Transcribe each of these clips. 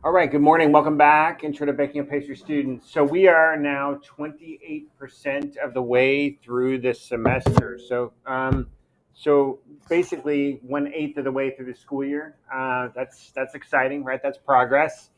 All right, good morning. Welcome back. Intro to Baking and Pastry students. So we are now 28% of the way through this semester. So basically 1/8 of the way through the school year. That's exciting, right? That's progress.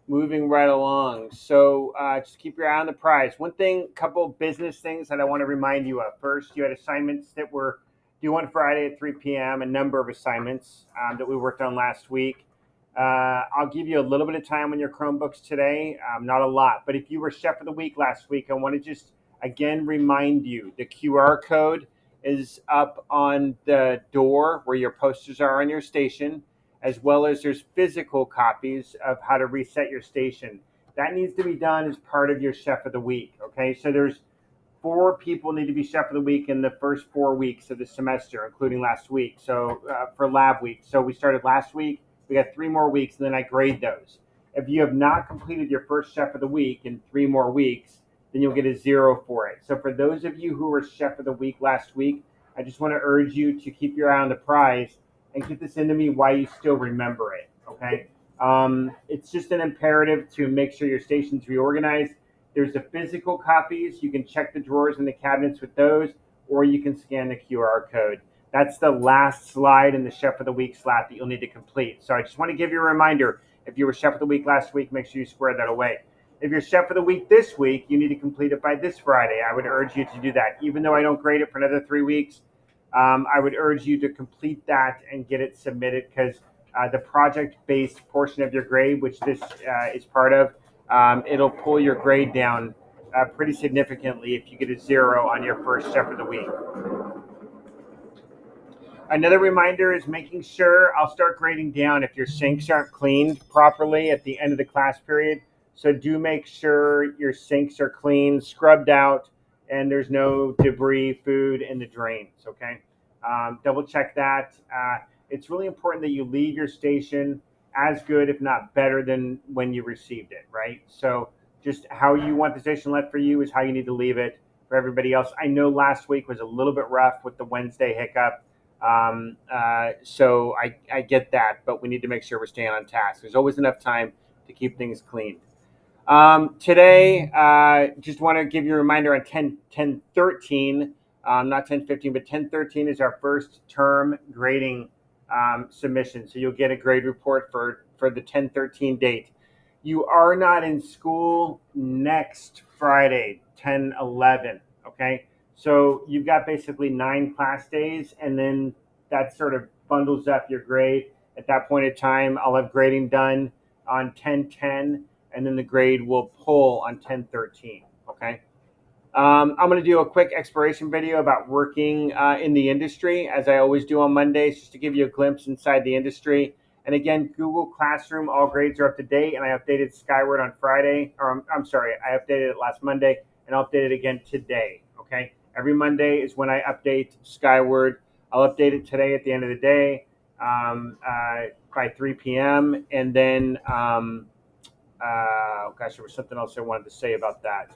Moving right along. So just keep your eye on the prize. One thing, couple business things that I want to remind you of. First, you had assignments that were due on Friday at 3 p.m. A number of assignments that we worked on last week. I'll give you a little bit of time on your Chromebooks today, not a lot. But if you were Chef of the Week last week, I want to just again remind you the QR code is up on the door where your posters are on your station, as well as there's physical copies of how to reset your station. That needs to be done as part of your Chef of the Week. Okay, so there's 4 people need to be Chef of the Week in the first 4 weeks of the semester, including last week. So for lab week, so we started last week. We got 3 more weeks, and then I grade those. If you have not completed your first Chef of the Week in 3 more weeks, then you'll get a 0 for it. So for those of you who were Chef of the Week last week, I just want to urge you to keep your eye on the prize and get this into me while you still remember it. Okay. It's just an imperative to make sure your station's reorganized. There's the physical copies. You can check the drawers and the cabinets with those, or you can scan the QR code. That's the last slide in the Chef of the Week slot that you'll need to complete. So I just want to give you a reminder. If you were Chef of the Week last week, make sure you square that away. If you're Chef of the Week this week, you need to complete it by this Friday. I would urge you to do that. Even though I don't grade it for another 3 weeks, I would urge you to complete that and get it submitted, because the project-based portion of your grade, which this is part of, it'll pull your grade down pretty significantly if you get a 0 on your first Chef of the Week. Another reminder is making sure I'll start grading down if your sinks aren't cleaned properly at the end of the class period. So do make sure your sinks are clean, scrubbed out, and there's no debris, food in the drains. Okay, double check that. It's really important that you leave your station as good, if not better, than when you received it. Right. So just how you want the station left for you is how you need to leave it for everybody else. I know last week was a little bit rough with the Wednesday hiccup. So I get that, but we need to make sure we're staying on task. There's always enough time to keep things clean. Today, just want to give you a reminder on 1013, not 1015, but 1013 is our first term grading submission. So you'll get a grade report for the 1013 date. You are not in school next Friday, 1011. Okay. So you've got basically 9 class days, and then that sort of bundles up your grade. At that point in time, I'll have grading done on 1010, and then the grade will pull on 1013. Okay. I'm going to do a quick exploration video about working in the industry, as I always do on Mondays, just to give you a glimpse inside the industry. And again, Google Classroom, all grades are up to date, and I updated Skyward on Friday, or I'm sorry, I updated it last Monday, and I'll update it again today. Okay. Every Monday is when I update Skyward. I'll update it today at the end of the day by 3 p.m. And then, gosh, there was something else I wanted to say about that.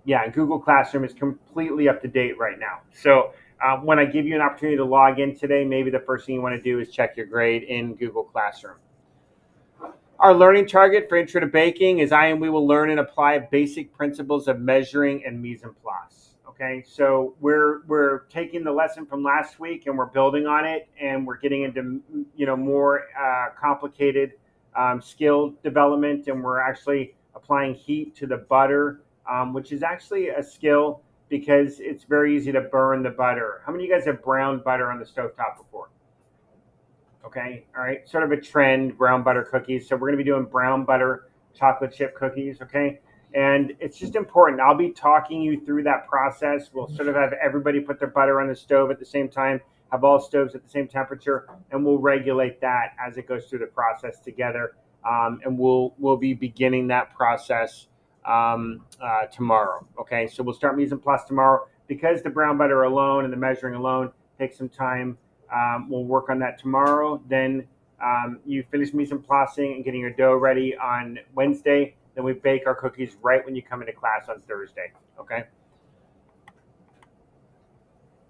Yeah, and Google Classroom is completely up to date right now. So when I give you an opportunity to log in today, maybe the first thing you want to do is check your grade in Google Classroom. Our learning target for Intro to Baking is we will learn and apply basic principles of measuring and mise en place. Okay, so we're taking the lesson from last week and we're building on it, and we're getting into more complicated skill development, and we're actually applying heat to the butter, which is actually a skill because it's very easy to burn the butter. How many of you guys have browned butter on the stovetop before? Okay, all right, sort of a trend, brown butter cookies. So we're going to be doing brown butter chocolate chip cookies, okay? And it's just important. I'll be talking you through that process. We'll sort of have everybody put their butter on the stove at the same time, have all stoves at the same temperature, and we'll regulate that as it goes through the process together. And we'll be beginning that process tomorrow, okay? So we'll start mise en place tomorrow. Because the brown butter alone and the measuring alone takes some time, we'll work on that tomorrow. Then you finish mise en placing and getting your dough ready on Wednesday. Then we bake our cookies right when you come into class on Thursday. Okay.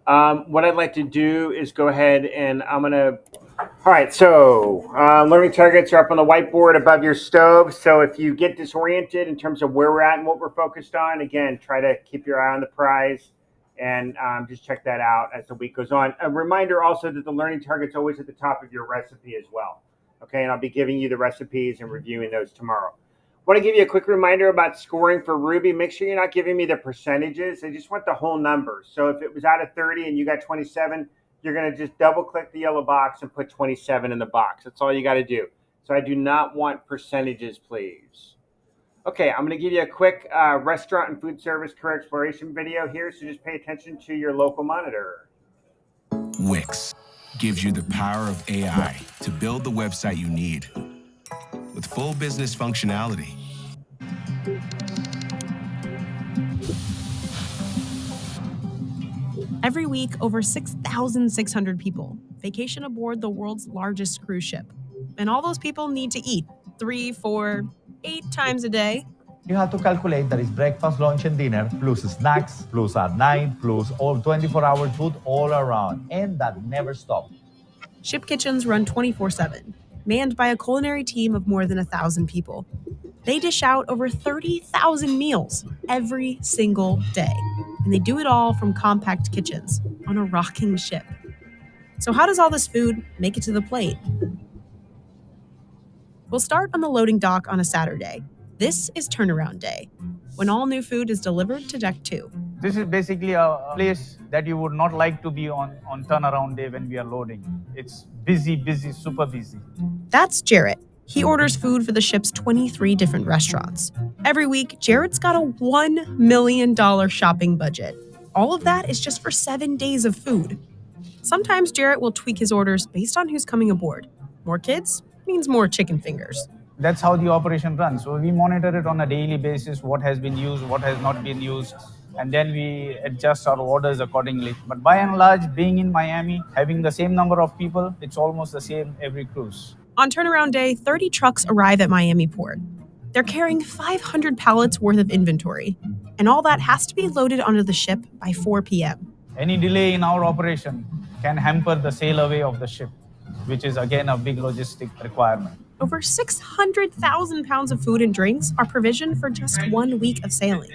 What I'd like to do is go ahead and I'm going to All right, so learning targets are up on the whiteboard above your stove. So if you get disoriented in terms of where we're at and what we're focused on, again, try to keep your eye on the prize and just check that out as the week goes on. A reminder also that the learning target's always at the top of your recipe as well. Okay, and I'll be giving you the recipes and reviewing those tomorrow. I want to give you a quick reminder about scoring for Ruby. Make sure you're not giving me the percentages. I just want the whole number. So if it was out of 30 and you got 27, you're going to just double click the yellow box and put 27 in the box. That's all you got to do. So I do not want percentages, please. Okay, I'm going to give you a quick restaurant and food service career exploration video here. So just pay attention to your local monitor. Wix gives you the power of AI to build the website you need with full business functionality. Every week, over 6,600 people vacation aboard the world's largest cruise ship. And all those people need to eat 3, 4, 8 times a day. You have to calculate that it's breakfast, lunch, and dinner, plus snacks, plus at night, plus all 24-hour food all around. And that never stops. Ship kitchens run 24/7, manned by a culinary team of more than 1,000 people. They dish out over 30,000 meals every single day. And they do it all from compact kitchens on a rocking ship. So how does all this food make it to the plate? We'll start on the loading dock on a Saturday. This is turnaround day, when all new food is delivered to Deck 2. This is basically a place that you would not like to be on turnaround day when we are loading. It's busy, super busy. That's Jarrett. He orders food for the ship's 23 different restaurants. Every week, Jarrett's got a $1 million shopping budget. All of that is just for 7 days of food. Sometimes Jarrett will tweak his orders based on who's coming aboard. More kids means more chicken fingers. That's how the operation runs. So we monitor it on a daily basis, what has been used, what has not been used, and then we adjust our orders accordingly. But by and large, being in Miami, having the same number of people, it's almost the same every cruise. On turnaround day, 30 trucks arrive at Miami Port. They're carrying 500 pallets worth of inventory, and all that has to be loaded onto the ship by 4 p.m. Any delay in our operation can hamper the sail away of the ship, which is again a big logistic requirement. Over 600,000 pounds of food and drinks are provisioned for just 1 week of sailing.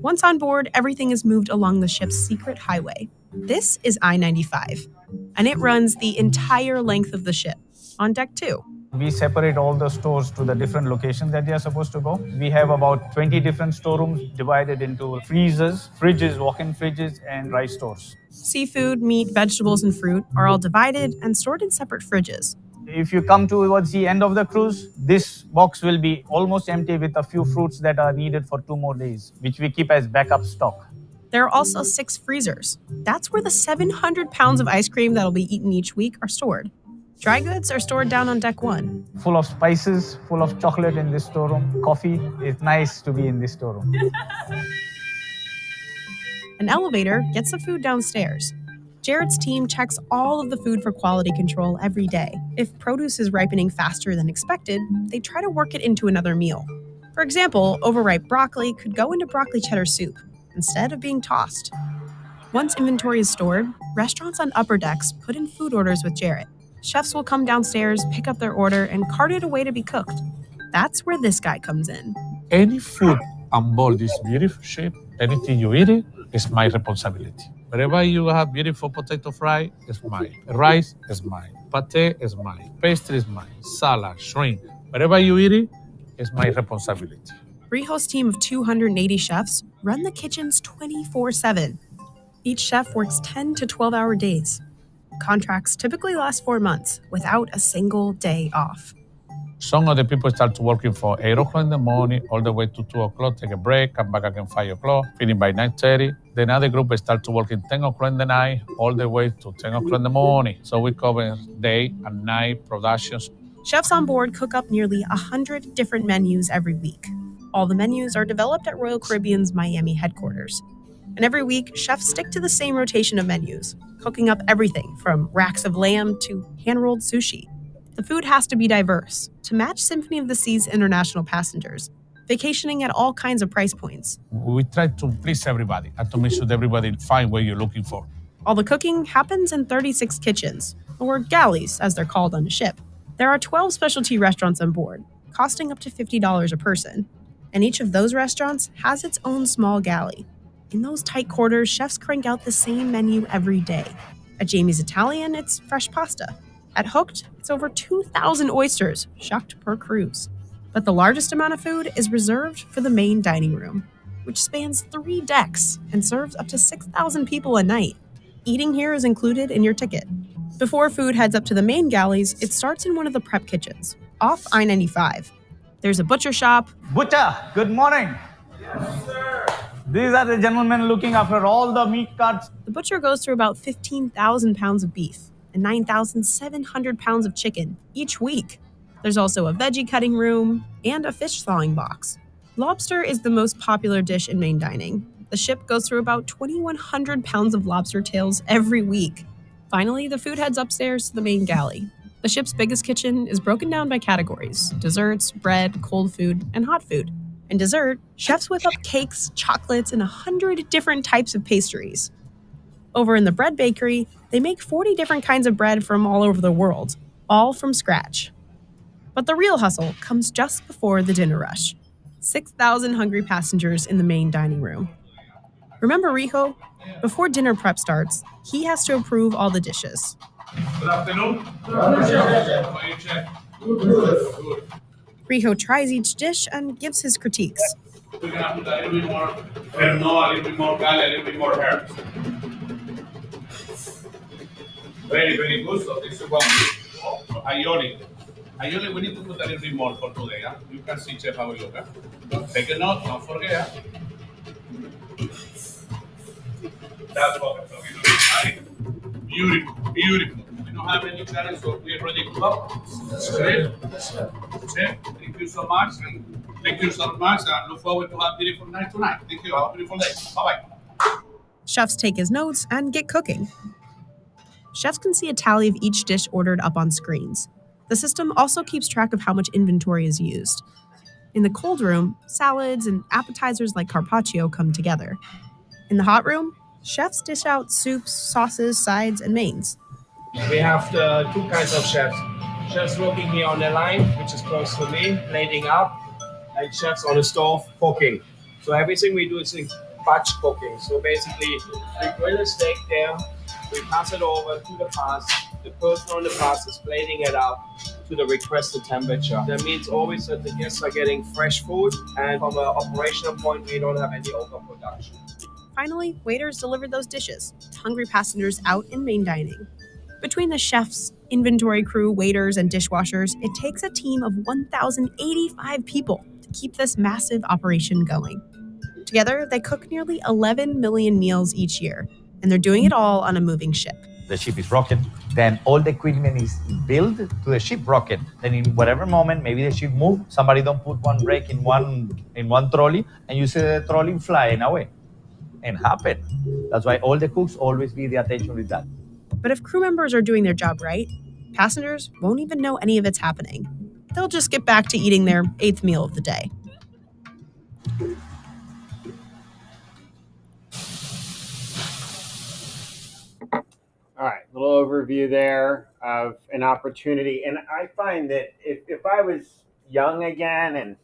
Once on board, everything is moved along the ship's secret highway. This is I-95, and it runs the entire length of the ship on Deck 2. We separate all the stores to the different locations that they are supposed to go. We have about 20 different storerooms divided into freezers, fridges, walk-in fridges, and rice stores. Seafood, meat, vegetables, and fruit are all divided and stored in separate fridges. If you come towards the end of the cruise, this box will be almost empty with a few fruits that are needed for 2 more days, which we keep as backup stock. There are also 6 freezers. That's where the 700 pounds of ice cream that'll be eaten each week are stored. Dry goods are stored down on Deck 1. Full of spices, full of chocolate in this storeroom. Coffee. It's nice to be in this storeroom. An elevator gets the food downstairs. Jarrett's team checks all of the food for quality control every day. If produce is ripening faster than expected, they try to work it into another meal. For example, overripe broccoli could go into broccoli cheddar soup instead of being tossed. Once inventory is stored, restaurants on upper decks put in food orders with Jarrett. Chefs will come downstairs, pick up their order, and cart it away to be cooked. That's where this guy comes in. Any food on board this beautiful ship, anything you eat it, is my responsibility. Wherever you have beautiful potato fry, it's mine. Rice is mine. Pate is mine. Pastry is mine. Salad, shrimp. Wherever you eat it, it's my responsibility. Rijo's team of 280 chefs run the kitchens 24/7. Each chef works 10 to 12-hour days. Contracts typically last 4 months without a single day off. Some of the people start working for 8 o'clock in the morning, all the way to 2 o'clock, take a break, come back again 5 o'clock, finish by 9:30. Then other group start working 10 o'clock in the night, all the way to 10 o'clock in the morning. So we cover day and night productions. Chefs on board cook up nearly 100 different menus every week. All the menus are developed at Royal Caribbean's Miami headquarters. And every week, chefs stick to the same rotation of menus, cooking up everything from racks of lamb to hand-rolled sushi. The food has to be diverse to match Symphony of the Sea's international passengers, vacationing at all kinds of price points. We try to please everybody and to make sure that everybody find what you're looking for. All the cooking happens in 36 kitchens, or galleys as they're called on a ship. There are 12 specialty restaurants on board, costing up to $50 a person, and each of those restaurants has its own small galley. In those tight quarters, chefs crank out the same menu every day. At Jamie's Italian, it's fresh pasta. At Hooked, it's over 2,000 oysters, shucked per cruise. But the largest amount of food is reserved for the main dining room, which spans 3 decks and serves up to 6,000 people a night. Eating here is included in your ticket. Before food heads up to the main galleys, it starts in one of the prep kitchens, off I-95. There's a butcher shop. Butcher, good morning. Yes, sir. These are the gentlemen looking after all the meat cuts. The butcher goes through about 15,000 pounds of beef and 9,700 pounds of chicken each week. There's also a veggie cutting room and a fish thawing box. Lobster is the most popular dish in main dining. The ship goes through about 2,100 pounds of lobster tails every week. Finally, the food heads upstairs to the main galley. The ship's biggest kitchen is broken down by categories: desserts, bread, cold food, and hot food. In dessert, chefs whip up cakes, chocolates, and 100 different types of pastries. Over in the bread bakery, they make 40 different kinds of bread from all over the world, all from scratch. But the real hustle comes just before the dinner rush. 6,000 hungry passengers in the main dining room. Remember Rijo? Before dinner prep starts, he has to approve all the dishes. Good afternoon. How are you, Chef? Good. Rijo tries each dish and gives his critiques. We're gonna put a little bit more Pernod, a little bit more Gale, a little bit more herbs. Very, very good. So this is what aioli. Aioli, we need to put a little bit more for today. Huh? You can see, Chef, how we look. Huh? Take a note, don't forget. That's what we're talking about. Right? Beautiful, beautiful. We don't have any challenge, so we're ready to go. Chef, thank you so much. And thank you so much. And look forward to have a beautiful night tonight. Thank you. Have a beautiful day. Bye-bye. Chefs take his notes and get cooking. Chefs can see a tally of each dish ordered up on screens. The system also keeps track of how much inventory is used. In the cold room, salads and appetizers like carpaccio come together. In the hot room, chefs dish out soups, sauces, sides, and mains. We have the 2 kinds of chefs. Chefs working here on the line, which is close to me, plating up, and chefs on the stove cooking. So everything we do is in batch cooking. So basically, we grill a steak there, we pass it over to the pass. The person on the pass is plating it up to the requested temperature. That means always that the guests are getting fresh food, and from an operational point, we don't have any overproduction. Finally, waiters deliver those dishes to hungry passengers out in main dining. Between the chefs, inventory crew, waiters, and dishwashers, it takes a team of 1,085 people to keep this massive operation going. Together, they cook nearly 11 million meals each year, and they're doing it all on a moving ship. The ship is rocket. Then all the equipment is built to the ship rocket. Then in whatever moment, maybe the ship move, somebody don't put one brake in one trolley, and you see the trolley flying away. And happen. That's why all the cooks always be the attention with that. But if crew members are doing their job right, passengers won't even know any of it's happening. They'll just get back to eating their 8th meal of the day. All right, little overview there of an opportunity. And I find that if I was young again and,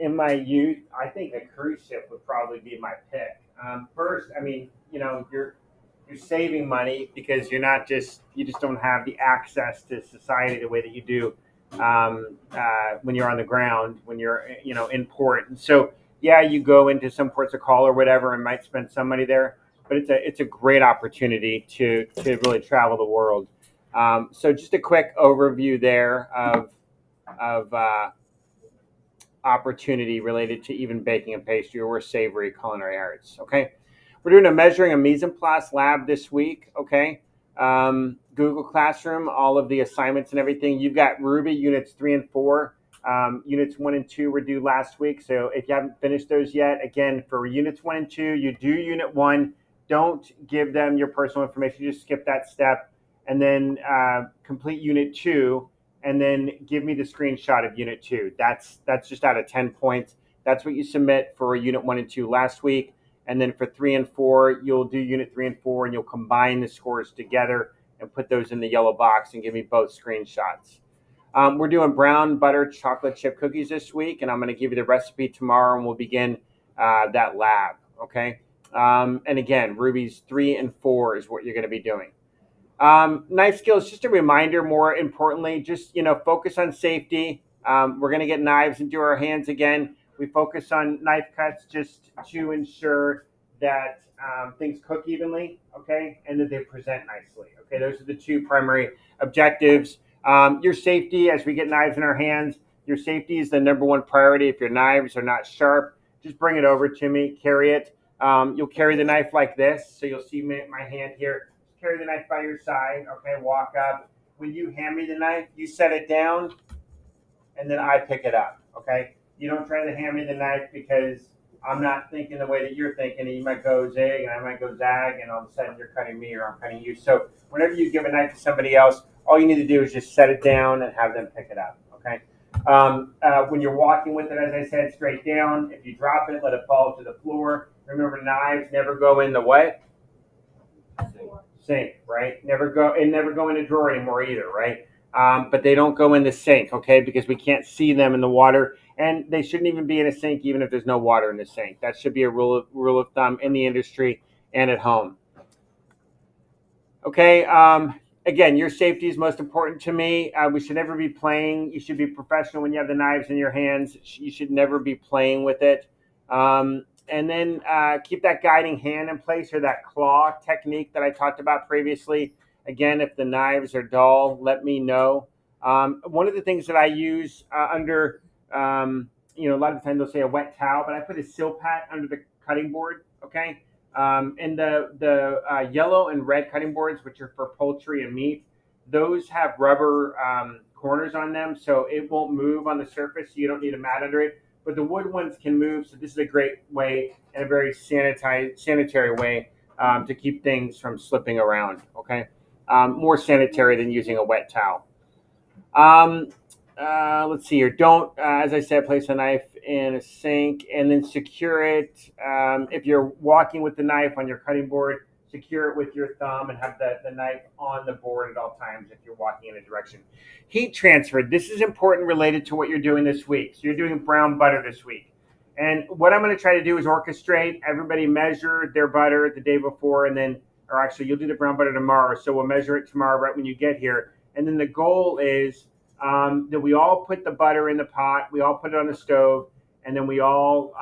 in my youth, I think a cruise ship would probably be my pick. First, I mean, you're saving money because you just don't have the access to society the way that you do when you're on the ground, when you're in port. And so, yeah, you go into some ports of call or whatever and might spend some money there, but it's a great opportunity to really travel the world. So just a quick overview there of opportunity related to even baking and pastry or savory culinary arts. Okay, we're doing a measuring a mise en place lab this week. Okay, Google Classroom, all of the assignments and everything. You've got Ruby units 3 and 4. Units 1 and 2 were due last week, so if you haven't finished those yet, again, for units 1 and 2, you do unit 1. Don't give them your personal information. Just skip that step, and then complete unit 2. And then give me the screenshot of unit 2. That's just out of 10 points. That's what you submit for unit 1 and 2 last week. And then for 3 and 4, you'll do unit 3 and 4, and you'll combine the scores together and put those in the yellow box and give me both screenshots. We're doing brown butter chocolate chip cookies this week, and I'm going to give you the recipe tomorrow, and we'll begin that lab, okay? And again, rubies 3 and 4 is what you're going to be doing. Knife skills, just a reminder, more importantly, just, focus on safety. We're going to get knives into our hands again. We focus on knife cuts just to ensure that things cook evenly, okay, and that they present nicely, okay? Those are the two primary objectives. Your safety, as we get knives in our hands, your safety is the number one priority. If your knives are not sharp, just bring it over to me, carry it. You'll carry the knife like this, so you'll see my hand here. Carry the knife by your side, okay, walk up. When you hand me the knife, you set it down, and then I pick it up, okay? You don't try to hand me the knife because I'm not thinking the way that you're thinking, and you might go zig, and I might go zag, and all of a sudden you're cutting me or I'm cutting you. So whenever you give a knife to somebody else, all you need to do is just set it down and have them pick it up, okay? When you're walking with it, as I said, straight down. If you drop it, let it fall to the floor. Remember, knives never go in the what? Sink, right? Never go in a drawer anymore either, right? But they don't go in the sink, okay? Because we can't see them in the water, and they shouldn't even be in a sink, even if there's no water in the sink. That should be a rule of thumb in the industry and at home. Okay. Again, your safety is most important to me. We should never be playing. You should be professional when you have the knives in your hands. You should never be playing with it. And then keep that guiding hand in place, or that claw technique that I talked about previously. Again, if the knives are dull, let me know. One of the things that I use under, a lot of times they'll say a wet towel, but I put a Silpat under the cutting board, okay? And the yellow and red cutting boards, which are for poultry and meat, those have rubber corners on them, so it won't move on the surface, so you don't need a mat under it. But the wood ones can move, so this is a great way and a very sanitary way to keep things from slipping around, okay? More sanitary than using a wet towel. Let's see here. Don't, as I said, place a knife in a sink and then secure it. If you're walking with the knife on your cutting board, secure it with your thumb and have the knife on the board at all times if you're walking in a direction. Heat transfer. This is important related to what you're doing this week. So you're doing brown butter this week. And what I'm going to try to do is orchestrate. Everybody measure their butter the day before, and then, or actually you'll do the brown butter tomorrow. So we'll measure it tomorrow right when you get here. And then the goal is that we all put the butter in the pot, we all put it on the stove, and then we all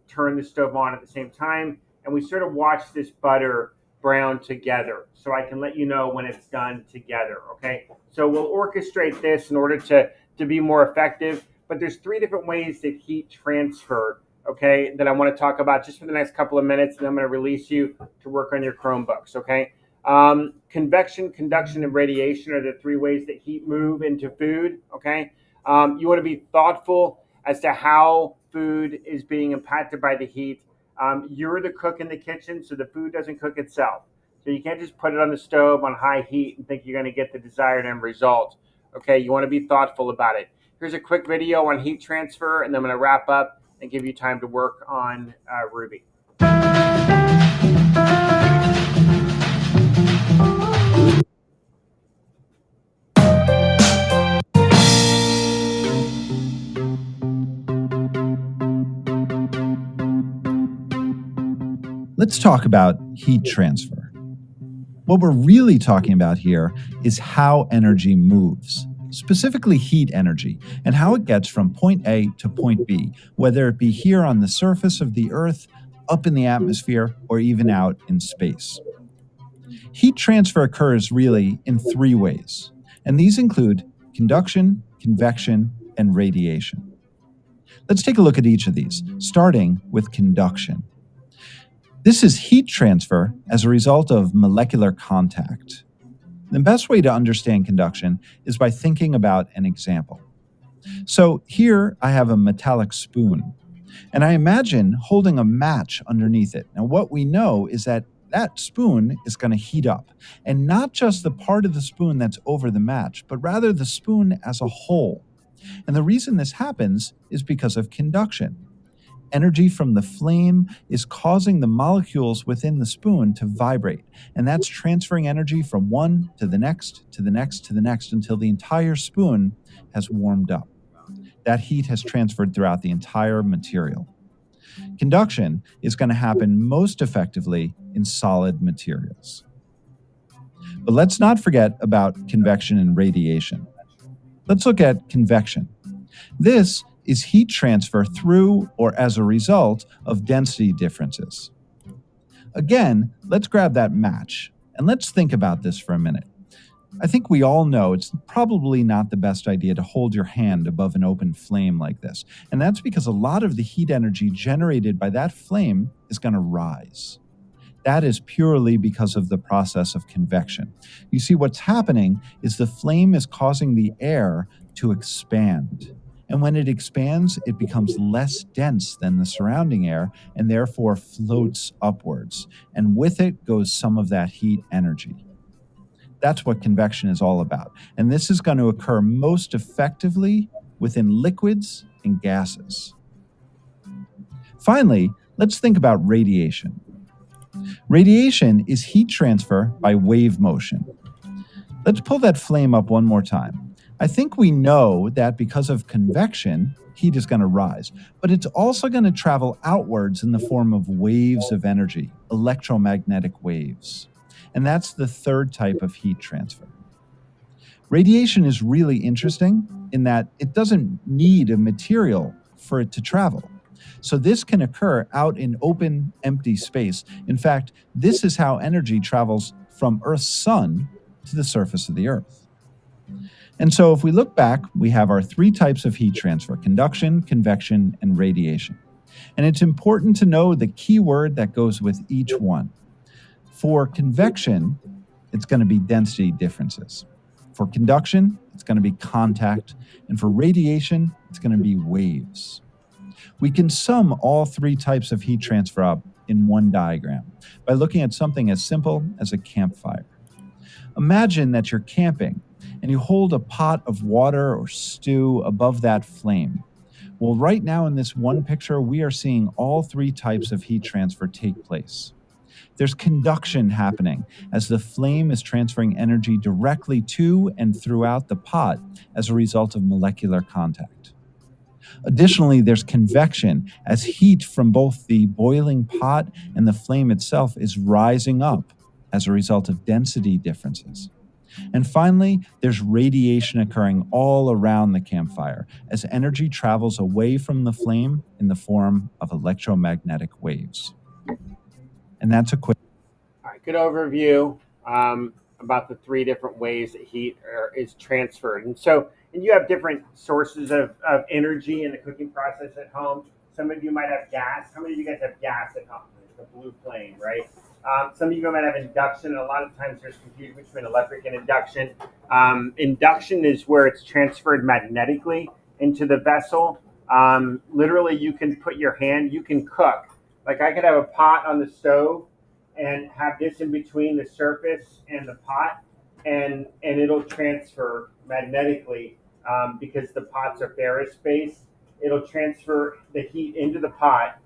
turn the stove on at the same time. And we sort of watch this butter brown together, so I can let you know when it's done together, okay? So we'll orchestrate this in order to be more effective, but there's 3 different ways that heat transfer, okay, that I want to talk about just for the next couple of minutes, and I'm going to release you to work on your Chromebooks, okay? Convection, conduction, and radiation are the 3 ways that heat move into food, okay? You want to be thoughtful as to how food is being impacted by the heat. You're the cook in the kitchen, so the food doesn't cook itself. So you can't just put it on the stove on high heat and think you're going to get the desired end result. Okay, you want to be thoughtful about it. Here's a quick video on heat transfer, and then I'm going to wrap up and give you time to work on Ruby. Let's talk about heat transfer. What we're really talking about here is how energy moves, specifically heat energy, and how it gets from point A to point B, whether it be here on the surface of the Earth, up in the atmosphere, or even out in space. Heat transfer occurs really in 3 ways, and these include conduction, convection, and radiation. Let's take a look at each of these, starting with conduction. This is heat transfer as a result of molecular contact. The best way to understand conduction is by thinking about an example. So here I have a metallic spoon, and I imagine holding a match underneath it. Now what we know is that that spoon is going to heat up, and not just the part of the spoon that's over the match, but rather the spoon as a whole. And the reason this happens is because of conduction. energy from the flame is causing the molecules within the spoon to vibrate, and that's transferring energy from one to the next, to the next, to the next, until the entire spoon has warmed up. That heat has transferred throughout the entire material. Conduction is going to happen most effectively in solid materials. But let's not forget about convection and radiation. Let's look at convection. This is heat transfer through or as a result of density differences. Again, let's grab that match and let's think about this for a minute. I think we all know it's probably not the best idea to hold your hand above an open flame like this, and that's because a lot of the heat energy generated by that flame is going to rise. That is purely because of the process of convection. You see, what's happening is the flame is causing the air to expand. And when it expands, it becomes less dense than the surrounding air and therefore floats upwards. And with it goes some of that heat energy. That's what convection is all about. And this is going to occur most effectively within liquids and gases. Finally, let's think about radiation. Radiation is heat transfer by wave motion. Let's pull that flame up one more time. I think we know that because of convection, heat is going to rise, but it's also going to travel outwards in the form of waves of energy, electromagnetic waves. And that's the third type of heat transfer. Radiation is really interesting in that it doesn't need a material for it to travel. So this can occur out in open, empty space. In fact, this is how energy travels from Earth's sun to the surface of the Earth. And so if we look back, we have our three types of heat transfer: conduction, convection, and radiation. And it's important to know the key word that goes with each one. For convection, it's going to be density differences. For conduction, it's going to be contact. And for radiation, it's going to be waves. We can sum all three types of heat transfer up in one diagram by looking at something as simple as a campfire. Imagine that you're camping and you hold a pot of water or stew above that flame. Well, right now in this one picture, we are seeing all three types of heat transfer take place. There's conduction happening as the flame is transferring energy directly to and throughout the pot as a result of molecular contact. Additionally, there's convection as heat from both the boiling pot and the flame itself is rising up as a result of density differences. And finally, there's radiation occurring all around the campfire as energy travels away from the flame in the form of electromagnetic waves. And that's a quick. All right, good overview about the three different ways that heat is transferred. And you have different sources of energy in the cooking process at home. Some of you might have gas. How many of you guys have gas at home? The blue flame, right? Some of you might have induction, and a lot of times there's confusion between electric and induction. Induction is where it's transferred magnetically into the vessel. Literally, you can put your hand, you can cook. Like I could have a pot on the stove and have this in between the surface and the pot, and it'll transfer magnetically because the pots are ferrous-based. It'll transfer the heat into the pot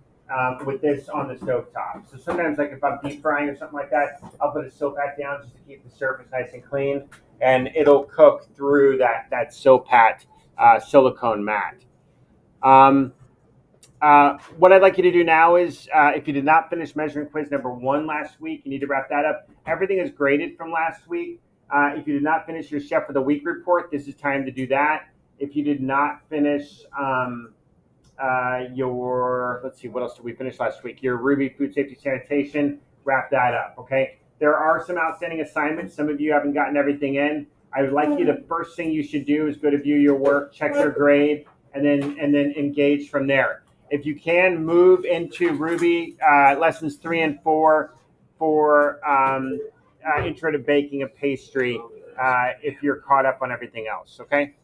with this on the stovetop. So sometimes, like if I'm deep frying or something like that, I'll put a silpat down just to keep the surface nice and clean, and it'll cook through that silpat silicone mat. What I'd like you to do now is, if you did not finish measuring quiz number 1 last week, you need to wrap that up. Everything is graded from last week. If you did not finish your Chef of the Week report, this is time to do that. If you did not finish let's see, what else did we finish last week? Your Ruby Food Safety Sanitation, wrap that up, okay? There are some outstanding assignments. Some of you haven't gotten everything in. I would like you, the first thing you should do is go to view your work, check your grade, and then engage from there. If you can, move into Ruby lessons 3 and 4 for Intro to Baking a Pastry if you're caught up on everything else, okay?